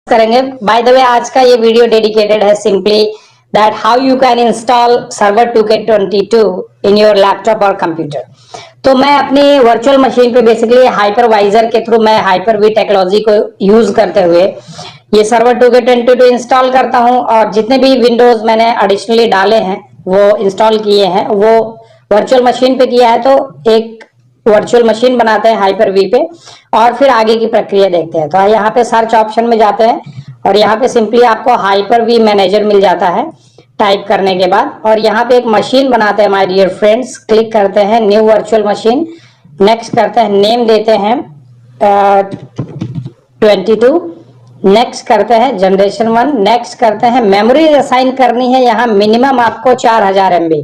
करेंगे। By the way आज का ये वीडियो डेडिकेटेड है simply that how you can install server 2K22 in your laptop और कंप्यूटर। तो मैं अपनी वर्चुअल मशीन पे बेसिकली हाइपरवाइजर के थ्रू मैं हाइपर-वी टेक्नोलॉजी को यूज करते हुए ये सर्वर 2K22 इंस्टॉल करता हूं और जितने भी विंडोज मैंने एडिशनली डाले हैं वो इंस्टॉल किए हैं वो वर्चुअल मशीन पे किया है। तो एक वर्चुअल मशीन बनाते हैं हाइपर वी पे और फिर आगे की प्रक्रिया देखते हैं। तो यहाँ पे सर्च ऑप्शन में जाते हैं और यहाँ पे सिंपली आपको हाइपर वी मैनेजर मिल जाता है टाइप करने के बाद, और यहाँ पे एक मशीन बनाते हैं माय डियर फ्रेंड्स। क्लिक करते हैं न्यू वर्चुअल मशीन, नेक्स्ट करते हैं, नेम देते हैं 22, नेक्स्ट करते हैं जनरेशन 1, नेक्स्ट करते हैं मेमोरी असाइन करनी है यहाँ मिनिमम आपको 4000 MB,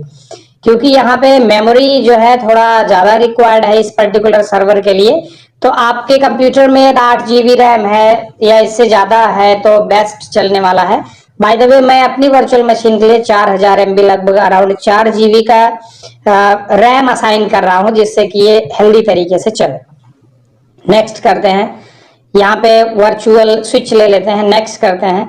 क्योंकि यहाँ पे मेमोरी जो है थोड़ा ज्यादा रिक्वायर्ड है इस पर्टिकुलर सर्वर के लिए। तो आपके कंप्यूटर में 8 GB रैम है या इससे ज्यादा है तो बेस्ट चलने वाला है। बाय द वे मैं अपनी वर्चुअल मशीन के लिए 4000 MB लगभग अराउंड 4 GB का रैम असाइन कर रहा हूं जिससे कि ये हेल्दी तरीके से चले। नेक्स्ट करते हैं, यहाँ पे वर्चुअल स्विच ले लेते हैं, नेक्स्ट करते हैं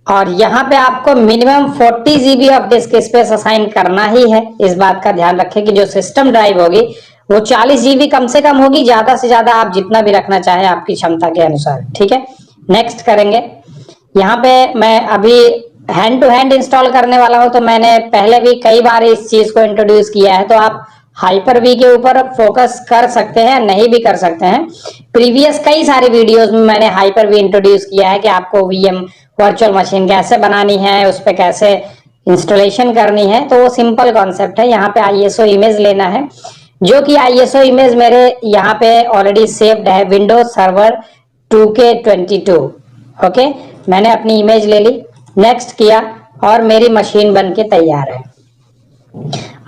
और यहाँ पे आपको minimum 40 GB of disc space assign करना ही है। इस बात का ध्यान रखें कि जो सिस्टम ड्राइव होगी वो 40 GB कम से कम होगी, ज्यादा से ज्यादा आप जितना भी रखना चाहें आपकी क्षमता के अनुसार, ठीक है। नेक्स्ट करेंगे, यहाँ पे मैं अभी हैंड टू हैंड इंस्टॉल करने वाला हूं तो मैंने पहले भी कई बार इस चीज को इंट्रोड्यूस किया है, तो आप हाइपर वी के ऊपर फोकस कर सकते हैं, नहीं भी कर सकते हैं। प्रीवियस कई सारे वीडियोस में मैंने हाइपर वी इंट्रोड्यूस किया है कि आपको वीएम वर्चुअल मशीन कैसे बनानी है, उस पर कैसे इंस्टॉलेशन करनी है। तो वो सिंपल कॉन्सेप्ट है। यहाँ पे आईएसओ इमेज लेना है, जो कि आईएसओ इमेज मेरे यहाँ पे ऑलरेडी सेव्ड है, विंडोज सर्वर 2K22। ओके, मैंने अपनी इमेज ले ली, नेक्स्ट किया और मेरी मशीन बन के तैयार है।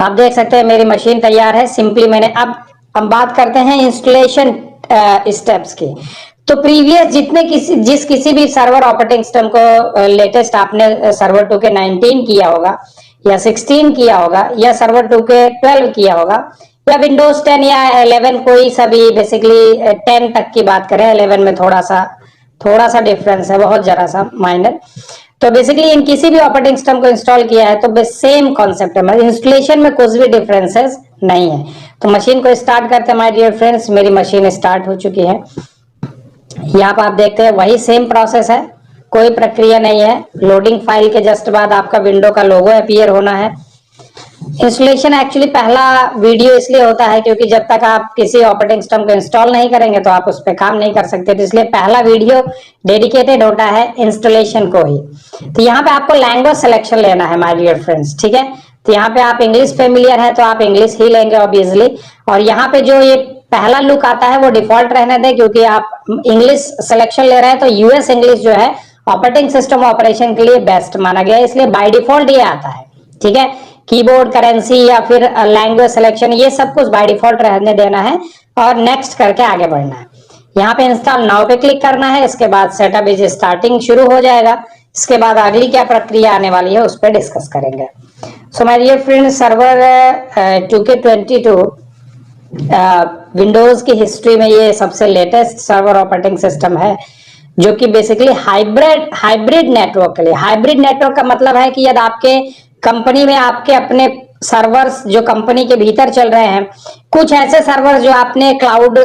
आप देख सकते हैं मेरी मशीन तैयार है। सिंपली मैंने अब बात करते हैं इंस्टॉलेशन स्टेप्स की। तो प्रीवियस जितने किसी भी सर्वर ऑपरेटिंग सिस्टम को लेटेस्ट आपने सर्वर 2K19 किया होगा या 16 किया होगा या सर्वर 2K12 किया होगा या विंडोज 10 या 11, कोई सा भी बेसिकली 10 तक की बात करें, 11 में थोड़ा सा डिफरेंस है, बहुत जरा सा माइनर। तो बेसिकली इन किसी भी ऑपरेटिंग सिस्टम को इंस्टॉल किया है तो सेम कॉन्सेप्ट है, मतलब इंस्टॉलेशन में कुछ भी डिफरेंसेस नहीं है। तो मशीन को स्टार्ट करते हैं माय डियर फ्रेंड्स। मेरी मशीन स्टार्ट हो चुकी है। यहाँ पर आप देखते हैं वही सेम प्रोसेस है, कोई प्रक्रिया नहीं है। लोडिंग फाइल के जस्ट बाद आपका विंडो का लोगो अपीयर होना है। इंस्टॉलेशन एक्चुअली पहला वीडियो इसलिए होता है क्योंकि जब तक आप किसी ऑपरेटिंग सिस्टम को इंस्टॉल नहीं करेंगे तो आप उस पर काम नहीं कर सकते, तो इसलिए पहला वीडियो डेडिकेटेड होता है इंस्टॉलेशन को ही। तो यहाँ पे आपको लैंग्वेज सिलेक्शन लेना है माय डियर फ्रेंड्स, ठीक है। तो यहाँ पे आप इंग्लिश फेमिलियर है तो आप इंग्लिश ही लेंगे ऑब्वियसली, और यहाँ पे जो ये पहला लुक आता है वो डिफॉल्ट रहने दें क्योंकि आप इंग्लिश सिलेक्शन ले रहे हैं। तो यूएस इंग्लिश जो है ऑपरेटिंग सिस्टम ऑपरेशन के लिए बेस्ट माना गया है, इसलिए बाय डिफॉल्ट ये आता है, ठीक है। कीबोर्ड करेंसी या फिर लैंग्वेज सिलेक्शन ये सब कुछ बाय डिफॉल्ट रहने देना है और नेक्स्ट करके आगे बढ़ना है। यहाँ पे इंस्टॉल नाउ पे क्लिक करना है, इसके बाद सेटअप इज स्टार्टिंग शुरू हो जाएगा। इसके बाद अगली क्या प्रक्रिया आने वाली है उस पर डिस्कस करेंगे। So my dear friend, server 2K22 Windows की हिस्ट्री में ये सबसे लेटेस्ट सर्वर ऑपरेटिंग सिस्टम है जो कि बेसिकली हाइब्रिड नेटवर्क के लिए। हाइब्रिड नेटवर्क का मतलब है कि यदि आपके कंपनी में आपके अपने सर्वर्स जो कंपनी के भीतर चल रहे हैं, कुछ ऐसे सर्वर जो आपने क्लाउड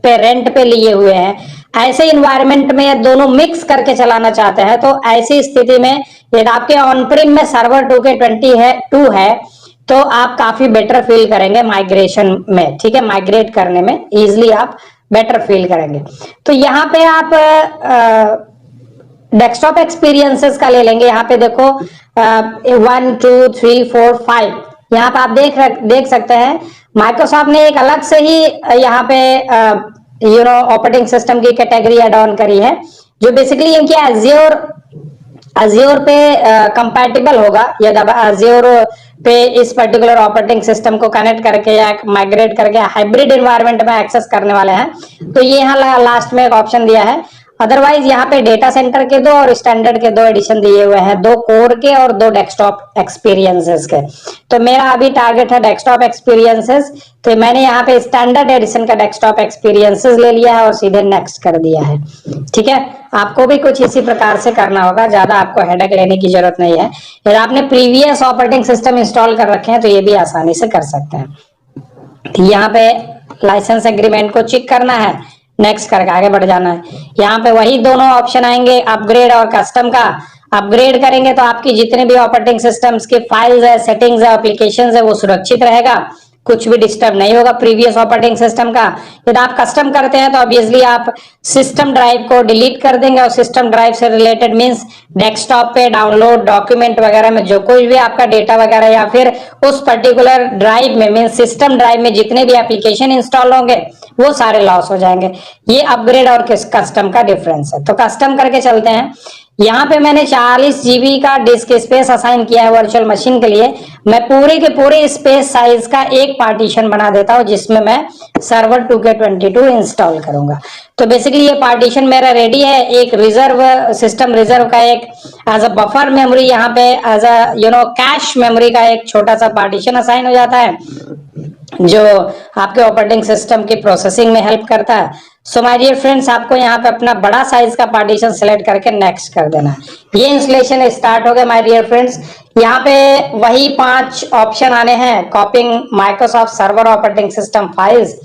पे रेंट पे लिए हुए हैं, ऐसे इन्वायरमेंट में ये दोनों मिक्स करके चलाना चाहते हैं, तो ऐसी स्थिति में यदि आपके ऑन प्रीम में सर्वर 2K22 है तो आप काफी बेटर फील करेंगे माइग्रेशन में, ठीक है। माइग्रेट करने में इजिली आप बेटर फील करेंगे। तो यहाँ पे आप डेस्कटॉप एक्सपीरियंसेस का ले लेंगे। यहाँ पे देखो 1 2 3 4 5, यहाँ पे आप देख सकते हैं माइक्रोसॉफ्ट ने एक अलग से ही यहाँ पे ऑपरेटिंग सिस्टम की कैटेगरी ऐड ऑन करी है जो बेसिकली इनकी अज्योर पे कंपैटिबल होगा। यदि अज्योर पे इस पर्टिकुलर ऑपरेटिंग सिस्टम को कनेक्ट करके या माइग्रेट करके हाइब्रिड एनवायरनमेंट में एक्सेस करने वाले हैं तो ये यहाँ लास्ट में एक ऑप्शन दिया है अदरवाइज यहाँ पे डेटा सेंटर के दो और स्टैंडर्ड के दो एडिशन दिए हुए हैं, 2 कोर के और 2 डेस्कटॉप एक्सपीरियंसेस के। तो मेरा अभी टारगेट है डेस्कटॉप एक्सपीरियंसेस, तो मैंने यहाँ पे स्टैंडर्ड एडिशन का डेस्कटॉप एक्सपीरियंसेस ले लिया है और सीधे नेक्स्ट कर दिया है। ठीक है, आपको भी कुछ इसी प्रकार से करना होगा, ज्यादा आपको हेडेक लेने की जरूरत नहीं है। यदि आपने प्रीवियस ऑपरेटिंग सिस्टम इंस्टॉल कर रखे हैं तो ये भी आसानी से कर सकते हैं। तो यहाँ पे लाइसेंस एग्रीमेंट को चेक करना है, नेक्स्ट करके आगे बढ़ जाना है। यहाँ पे वही दोनों ऑप्शन आएंगे, अपग्रेड और कस्टम का। अपग्रेड करेंगे तो आपकी जितने भी ऑपरेटिंग सिस्टम्स के फाइल्स है, सेटिंग्स है, एप्लीकेशंस है, वो सुरक्षित रहेगा, कुछ भी डिस्टर्ब नहीं होगा प्रीवियस ऑपरेटिंग सिस्टम का। यदि आप कस्टम करते हैं तो ऑब्वियसली आप सिस्टम ड्राइव को डिलीट कर देंगे और सिस्टम ड्राइव से रिलेटेड मींस डेस्कटॉप पे डाउनलोड डॉक्यूमेंट वगैरह में जो कोई भी आपका डेटा वगैरह या फिर उस पर्टिकुलर ड्राइव में मींस सिस्टम ड्राइव में जितने भी एप्लीकेशन इंस्टॉल होंगे वो सारे लॉस हो जाएंगे। ये अपग्रेड और कस्टम का डिफरेंस है। तो कस्टम करके चलते हैं। यहाँ पे मैंने 40 जीबी का डिस्क स्पेस असाइन किया है वर्चुअल मशीन के लिए। मैं पूरे के पूरे स्पेस साइज का एक पार्टीशन बना देता हूँ जिसमें मैं सर्वर 2K22 इंस्टॉल करूंगा। तो बेसिकली ये पार्टीशन मेरा रेडी है। एक रिजर्व सिस्टम रिजर्व का एक एज अ बफर मेमोरी, यहाँ पे एज अ कैश मेमोरी का एक छोटा सा पार्टीशन असाइन हो जाता है जो आपके ऑपरेटिंग सिस्टम की प्रोसेसिंग में हेल्प करता है। सो माय डियर फ्रेंड्स, आपको यहाँ पे अपना बड़ा साइज का पार्टीशन सिलेक्ट करके नेक्स्ट कर देना है। ये इंस्टॉलेशन स्टार्ट हो गया माय डियर फ्रेंड्स। यहाँ पे वही 5 ऑप्शन आने हैं, copying Microsoft server operating system files,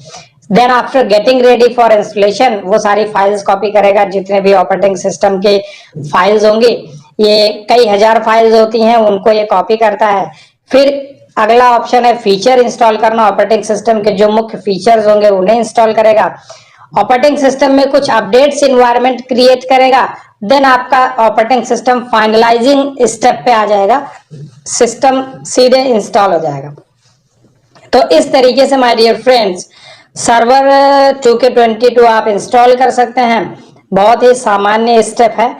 then after getting ready for installation वो सारी फाइल्स कॉपी करेगा, जितने भी ऑपरेटिंग सिस्टम के फाइल्स होंगी, ये कई हजार फाइल्स होती हैं, उनको ये कॉपी करता है। फिर अगला ऑप्शन है फीचर इंस्टॉल करना, ऑपरेटिंग सिस्टम के जो मुख्य फीचर्स होंगे उन्हें इंस्टॉल करेगा। ऑपरेटिंग सिस्टम में कुछ अपडेट्स इन्वायरमेंट क्रिएट करेगा, देन आपका ऑपरेटिंग सिस्टम फाइनलाइजिंग स्टेप पे आ जाएगा, सिस्टम सीधे इंस्टॉल हो जाएगा। तो इस तरीके से my dear friends server 2K22 आप इंस्टॉल कर सकते हैं। बहुत ही सामान्य स्टेप है।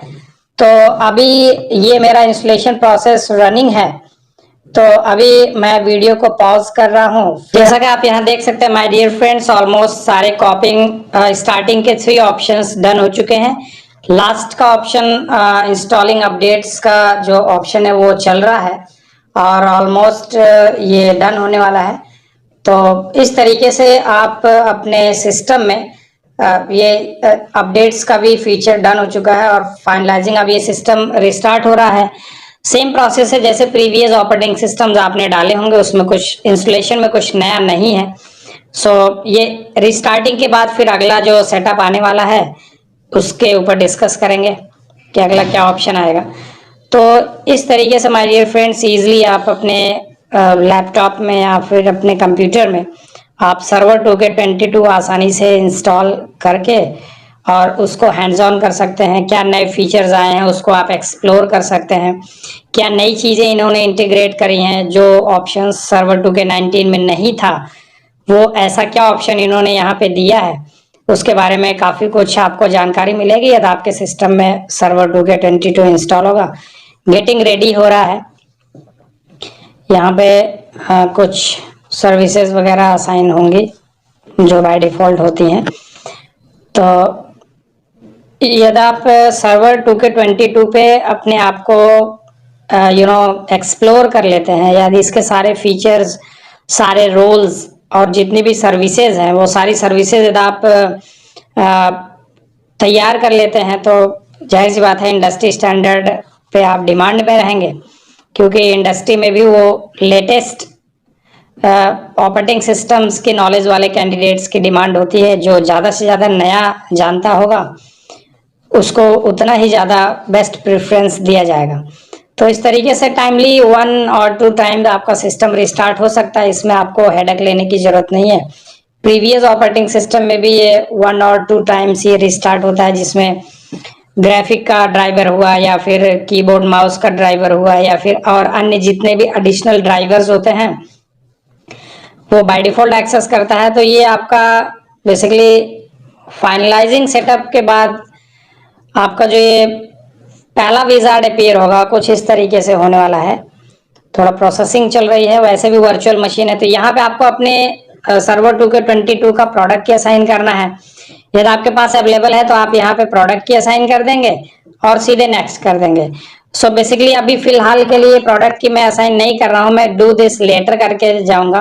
तो अभी ये मेरा इंस्टॉलेशन प्रोसेस रनिंग है, तो अभी मैं वीडियो को पॉज कर रहा हूँ। जैसा कि आप यहाँ देख सकते हैं माय डियर फ्रेंड्स, ऑलमोस्ट सारे कॉपिंग स्टार्टिंग के 3 ऑप्शंस डन हो चुके हैं। लास्ट का ऑप्शन इंस्टॉलिंग अपडेट्स का जो ऑप्शन है वो चल रहा है और ऑलमोस्ट ये डन होने वाला है। तो इस तरीके से आप अपने सिस्टम में ये अपडेट्स का भी फीचर डन हो चुका है और फाइनलाइजिंग अब ये सिस्टम रिस्टार्ट हो रहा है। सेम प्रोसेस है जैसे प्रीवियस ऑपरेटिंग सिस्टम्स आपने डाले होंगे, उसमें कुछ इंस्टॉलेशन में कुछ नया नहीं है। सो ये रिस्टार्टिंग के बाद फिर अगला जो सेटअप आने वाला है उसके ऊपर डिस्कस करेंगे कि अगला क्या ऑप्शन आएगा। तो इस तरीके से माय डियर फ्रेंड्स इजीली आप अपने लैपटॉप में या फिर अपने कंप्यूटर में आप सर्वर 2K22 आसानी से इंस्टॉल करके और उसको हैंड्स ऑन कर सकते हैं। क्या नए फीचर्स आए हैं उसको आप एक्सप्लोर कर सकते हैं, क्या नई चीज़ें इन्होंने इंटीग्रेट करी हैं जो ऑप्शन सर्वर 2K19 में नहीं था, वो ऐसा क्या ऑप्शन इन्होंने यहाँ पे दिया है, उसके बारे में काफ़ी कुछ आपको जानकारी मिलेगी यदि आपके सिस्टम में सर्वर 2K22 इंस्टॉल होगा। गेटिंग रेडी हो रहा है। यहाँ पे कुछ सर्विसेज वगैरह असाइन होंगी जो बाय डिफ़ॉल्ट होती हैं। तो यदि आप सर्वर 2K22 पे अपने आप को एक्सप्लोर कर लेते हैं, यदि इसके सारे फीचर्स, सारे रोल्स और जितनी भी सर्विसेज हैं वो सारी सर्विसेज यदि आप तैयार कर लेते हैं तो जाहिर सी बात है इंडस्ट्री स्टैंडर्ड पे आप डिमांड में रहेंगे, क्योंकि इंडस्ट्री में भी वो लेटेस्ट ऑपरेटिंग सिस्टम्स के नॉलेज वाले कैंडिडेट्स की डिमांड होती है। जो ज़्यादा से ज़्यादा नया जानता होगा उसको उतना ही ज़्यादा बेस्ट प्रेफरेंस दिया जाएगा। तो इस तरीके से टाइमली 1 और 2 टाइम आपका सिस्टम रिस्टार्ट हो सकता है, इसमें आपको हेडेक लेने की ज़रूरत नहीं है। प्रीवियस ऑपरेटिंग सिस्टम में भी ये 1 और 2 टाइम्स ये रिस्टार्ट होता है, जिसमें ग्राफिक का ड्राइवर हुआ या फिर कीबोर्ड माउस का ड्राइवर हुआ या फिर और अन्य जितने भी एडिशनल ड्राइवर्स होते हैं वो बाय डिफ़ॉल्ट एक्सेस करता है। तो ये आपका बेसिकली फाइनलाइजिंग सेटअप के बाद आपका जो ये पहला विजार्ड अपीयर होगा कुछ इस तरीके से होने वाला है। थोड़ा प्रोसेसिंग चल रही है, वैसे भी वर्चुअल मशीन है। तो यहाँ पे आपको अपने सर्वर 2K22 का प्रोडक्ट की असाइन करना है। यदि आपके पास अवेलेबल है तो आप यहाँ पे प्रोडक्ट की असाइन कर देंगे और सीधे नेक्स्ट कर देंगे। सो बेसिकली अभी फिलहाल के लिए प्रोडक्ट की मैं असाइन नहीं कर रहा हूँ, मैं डू दिस लेटर करके जाऊंगा।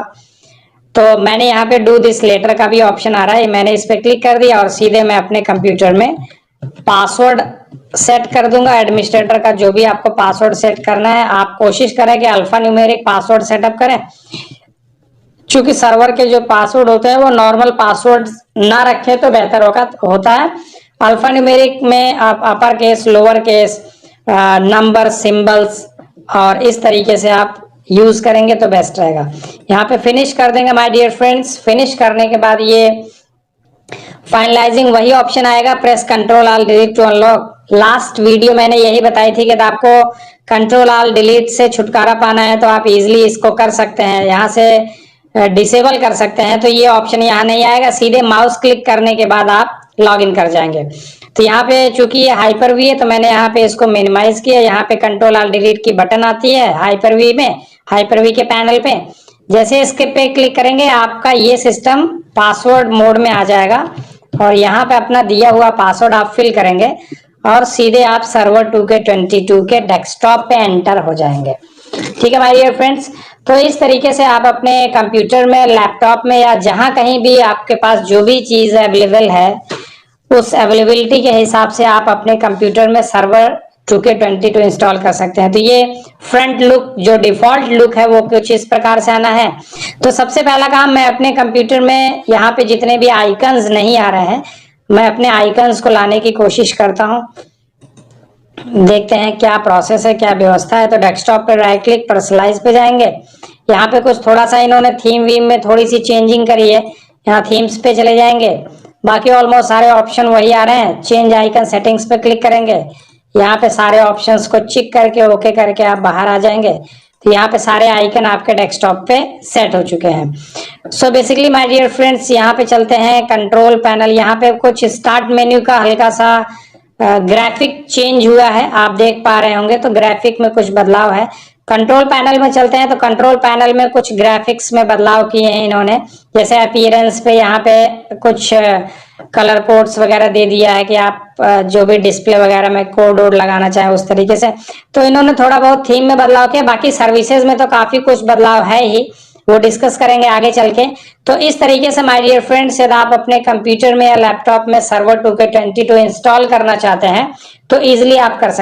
तो मैंने यहाँ पे डू दिस लेटर का भी ऑप्शन आ रहा है, मैंने इस पे क्लिक कर दिया और सीधे मैं अपने कंप्यूटर में पासवर्ड सेट कर दूंगा। एडमिनिस्ट्रेटर का जो भी आपको पासवर्ड सेट करना है, आप कोशिश करें कि अल्फा न्यूमेरिक पासवर्ड सेटअप करें, क्योंकि सर्वर के जो पासवर्ड होते हैं वो नॉर्मल पासवर्ड ना रखें तो बेहतर होता है। अल्फा न्यूमेरिक में आप upper case, lower case, number, symbols और इस तरीके से आप यूज करेंगे तो बेस्ट रहेगा। यहाँ पे फिनिश कर देंगे माय डियर फ्रेंड्स। फिनिश करने के बाद ये फाइनलाइजिंग वही ऑप्शन आएगा, press control alt delete to unlock. Last video मैंने यही बताई थी कि आपको कंट्रोल ऑल डिलीट से छुटकारा पाना है तो आप इजिली इसको कर सकते हैं, यहाँ से डिसेबल कर सकते हैं। तो ये ऑप्शन यहाँ नहीं आएगा, सीधे माउस क्लिक करने के बाद आप लॉग इन कर जाएंगे। तो यहाँ पे चूंकि ये हाइपर वी है तो मैंने यहाँ पे इसको मिनिमाइज किया। यहाँ पे कंट्रोल ऑल डिलीट की बटन आती है हाइपर वी में, हाइपर वी के पैनल पे। जैसे इसके पे क्लिक करेंगे आपका ये सिस्टम पासवर्ड मोड में आ जाएगा और यहाँ पे अपना दिया हुआ पासवर्ड आप फिल करेंगे और सीधे आप सर्वर 2K22 के डेस्कटॉप पे एंटर हो जाएंगे। ठीक है माय डियर फ्रेंड्स। तो इस तरीके से आप अपने कंप्यूटर में, लैपटॉप में या जहां कहीं भी आपके पास जो भी चीज अवेलेबल है उस अवेलेबिलिटी के हिसाब से आप अपने कंप्यूटर में सर्वर 2K22 इंस्टॉल कर सकते हैं। तो ये फ्रंट लुक, जो डिफॉल्ट लुक है वो कुछ इस प्रकार से आना है। तो सबसे पहला काम, मैं अपने कंप्यूटर में यहाँ पे जितने भी आइकन्स नहीं आ रहे हैं, मैं अपने आइकन्स को लाने की कोशिश करता हूँ। देखते हैं क्या प्रोसेस है, क्या व्यवस्था है। तो डेस्कटॉप पे राइट क्लिक, पर्सनलाइज पे जाएंगे। यहाँ पे कुछ थोड़ा सा इन्होंने थीम वीम में थोड़ी सी चेंजिंग करी है, यहाँ थीम्स पे चले जाएंगे। बाकी ऑलमोस्ट सारे ऑप्शन वही आ रहे हैं। चेंज आइकन सेटिंग्स पे क्लिक करेंगे, यहाँ पे सारे ऑप्शंस को चिक करके ओके करके आप बाहर आ जाएंगे। तो यहाँ पे सारे आइकन आपके डेस्कटॉप पे सेट हो चुके हैं। So basically my dear friends, यहाँ पे चलते हैं कंट्रोल पैनल। यहाँ पे कुछ स्टार्ट मेन्यू का हल्का सा ग्राफिक चेंज हुआ है, आप देख पा रहे होंगे। तो ग्राफिक में कुछ बदलाव है। कंट्रोल पैनल में चलते हैं तो कंट्रोल पैनल में कुछ ग्राफिक्स में बदलाव किए हैं इन्होंने। जैसे अपीयरेंस पे यहाँ पे कुछ कलर कोड्स वगैरह दे दिया है कि आप जो भी डिस्प्ले वगैरह में कोड वोड लगाना चाहे उस तरीके से। तो इन्होंने थोड़ा बहुत थीम में बदलाव किया। बाकी सर्विसेज में तो काफी कुछ बदलाव है ही, वो डिस्कस करेंगे आगे चल के। तो इस तरीके से माय डियर फ्रेंड्स, यदि आप अपने कंप्यूटर में या लैपटॉप में सर्वर 2K22 इंस्टॉल करना चाहते हैं तो इजिली आप कर सकते हैं।